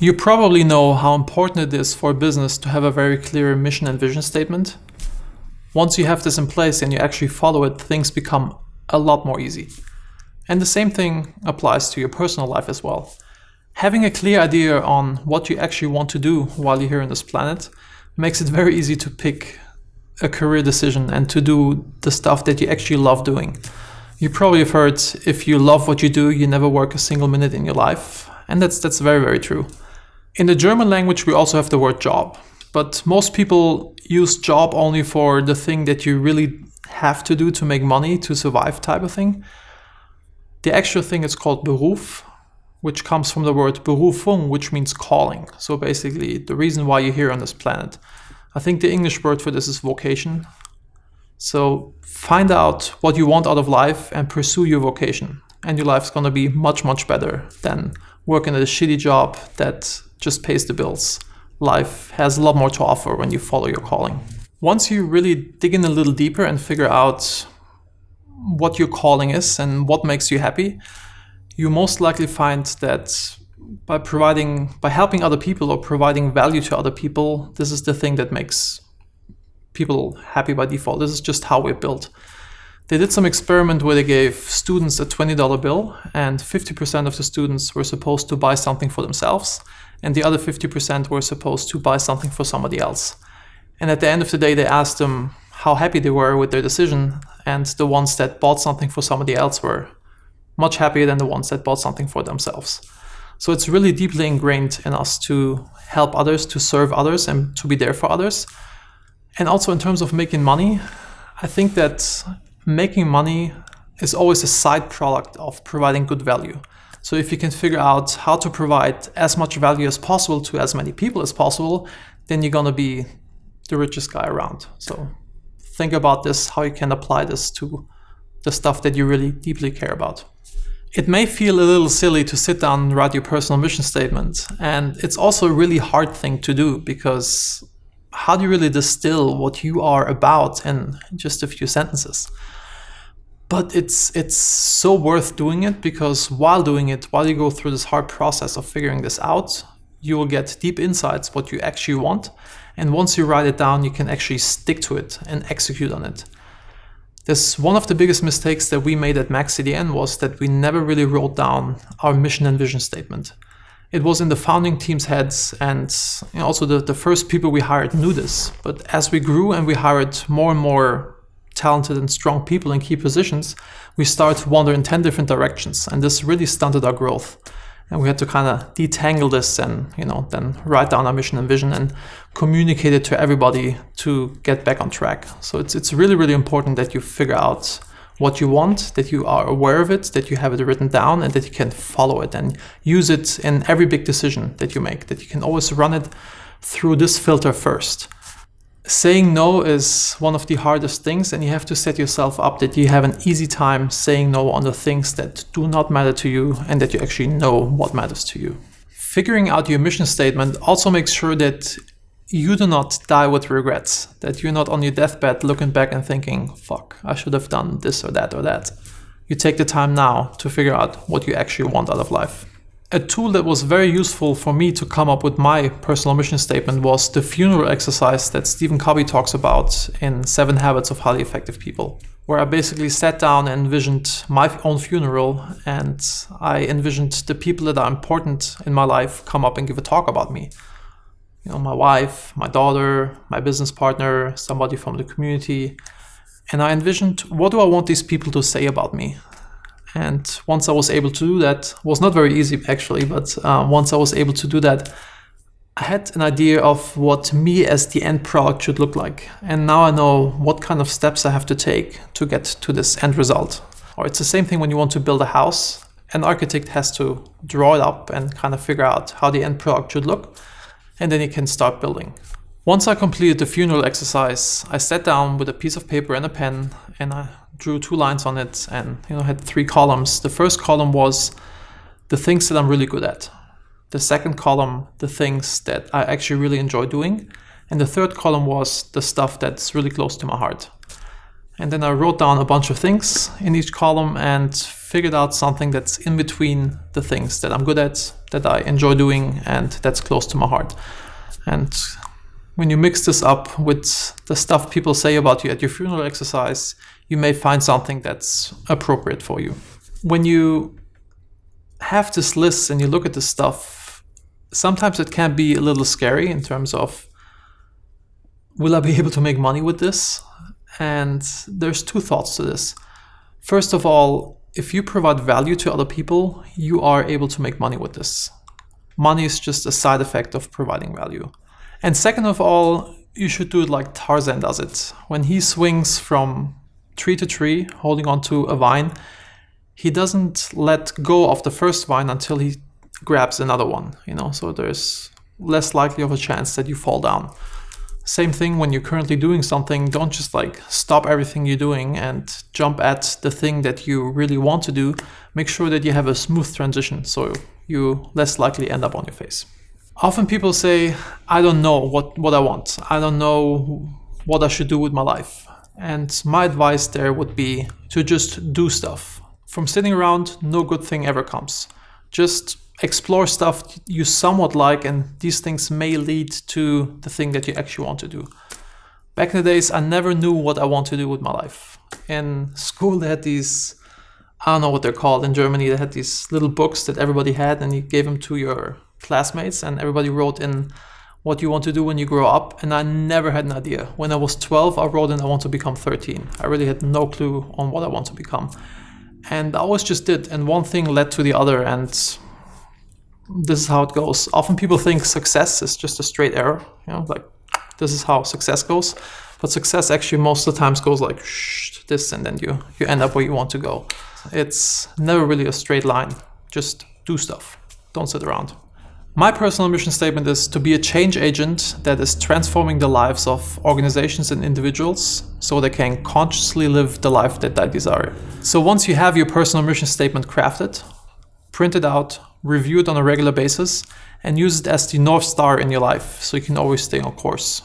You probably know how important it is for a business to have a very clear mission and vision statement. Once you have this in place and you actually follow it, things become a lot more easy. And the same thing applies to your personal life as well. Having a clear idea on what you actually want to do while you're here on this planet makes it very easy to pick a career decision and to do the stuff that you actually love doing. You probably have heard, if you love what you do, you never work a single minute in your life. And that's very, very true. In the German language, we also have the word job. But most people use job only for the thing that you really have to do to make money, to survive type of thing. The actual thing is called Beruf, which comes from the word Berufung, which means calling. So basically, the reason why you're here on this planet. I think the English word for this is vocation. So find out what you want out of life and pursue your vocation. And your life's going to be much, much better than working at a shitty job that just pays the bills. Life has a lot more to offer when you follow your calling. Once you really dig in a little deeper and figure out what your calling is and what makes you happy, you most likely find that by helping other people or providing value to other people, this is the thing that makes people happy by default. This is just how we're built. They did some experiment where they gave students a $20 bill and 50% of the students were supposed to buy something for themselves and the other 50% were supposed to buy something for somebody else. And at the end of the day, they asked them how happy they were with their decision, and the ones that bought something for somebody else were much happier than the ones that bought something for themselves. So it's really deeply ingrained in us to help others, to serve others, and to be there for others. And also in terms of making money, I think that making money is always a side product of providing good value. So if you can figure out how to provide as much value as possible to as many people as possible, then you're going to be the richest guy around. So think about this, how you can apply this to the stuff that you really deeply care about. It may feel a little silly to sit down and write your personal mission statement. And it's also a really hard thing to do, because how do you really distill what you are about in just a few sentences? But it's so worth doing it, because while doing it, while you go through this hard process of figuring this out, you will get deep insights what you actually want. And once you write it down, you can actually stick to it and execute on it. This one of the biggest mistakes that we made at Max CDN was that we never really wrote down our mission and vision statement. It was in the founding team's heads, and also the first people we hired knew this. But as we grew and we hired more and more talented and strong people in key positions, we started to wander in 10 different directions, and this really stunted our growth. And we had to kind of detangle this and then write down our mission and vision and communicate it to everybody to get back on track. So it's really, really important that you figure out what you want, that you are aware of it, that you have it written down, and that you can follow it and use it in every big decision that you make, that you can always run it through this filter first. Saying no is one of the hardest things, and you have to set yourself up that you have an easy time saying no on the things that do not matter to you and that you actually know what matters to you. Figuring out your mission statement also makes sure that you do not die with regrets, that you're not on your deathbed looking back and thinking, fuck, I should have done this or that or that. You take the time now to figure out what you actually want out of life. A tool that was very useful for me to come up with my personal mission statement was the funeral exercise that Stephen Covey talks about in 7 Habits of Highly Effective People, where I basically sat down and envisioned my own funeral, and I envisioned the people that are important in my life come up and give a talk about me. My wife, my daughter, my business partner, somebody from the community. And I envisioned, what do I want these people to say about me? And once I was able to do that, was not very easy actually, but once I was able to do that, I had an idea of what me as the end product should look like. And now I know what kind of steps I have to take to get to this end result. Or it's the same thing when you want to build a house. An architect has to draw it up and kind of figure out how the end product should look. And then you can start building. Once I completed the funeral exercise, I sat down with a piece of paper and a pen, and I drew 2 lines on it and had 3 columns. The first column was the things that I'm really good at. The second column, the things that I actually really enjoy doing. And the third column was the stuff that's really close to my heart. And then I wrote down a bunch of things in each column and figured out something that's in between the things that I'm good at, that I enjoy doing and that's close to my heart. And when you mix this up with the stuff people say about you at your funeral exercise, you may find something that's appropriate for you. When you have this list and you look at this stuff, sometimes it can be a little scary in terms of, will I be able to make money with this? And there's two thoughts to this. First of all, if you provide value to other people, you are able to make money with this. Money is just a side effect of providing value. And second of all, you should do it like Tarzan does it. When he swings from tree to tree, holding onto a vine, he doesn't let go of the first vine until he grabs another one, so there's less likely of a chance that you fall down. Same thing when you're currently doing something, don't just stop everything you're doing and jump at the thing that you really want to do. Make sure that you have a smooth transition so you less likely end up on your face. Often people say, I don't know what I want. I don't know what I should do with my life. And my advice there would be to just do stuff. From sitting around, no good thing ever comes. Just explore stuff you somewhat like, and these things may lead to the thing that you actually want to do. Back in the days, I never knew what I want to do with my life. In school, they had these, I don't know what they're called in Germany, they had these little books that everybody had, and you gave them to your classmates, and everybody wrote in what you want to do when you grow up, and I never had an idea. When I was 12, I wrote in I want to become 13. I really had no clue on what I want to become. And I always just did, and one thing led to the other, and this is how it goes. Often people think success is just a straight arrow, this is how success goes. But success actually most of the times goes like this, and then you end up where you want to go. It's never really a straight line. Just do stuff. Don't sit around. My personal mission statement is to be a change agent that is transforming the lives of organizations and individuals so they can consciously live the life that they desire. So once you have your personal mission statement crafted, print it out, review it on a regular basis, and use it as the North Star in your life so you can always stay on course.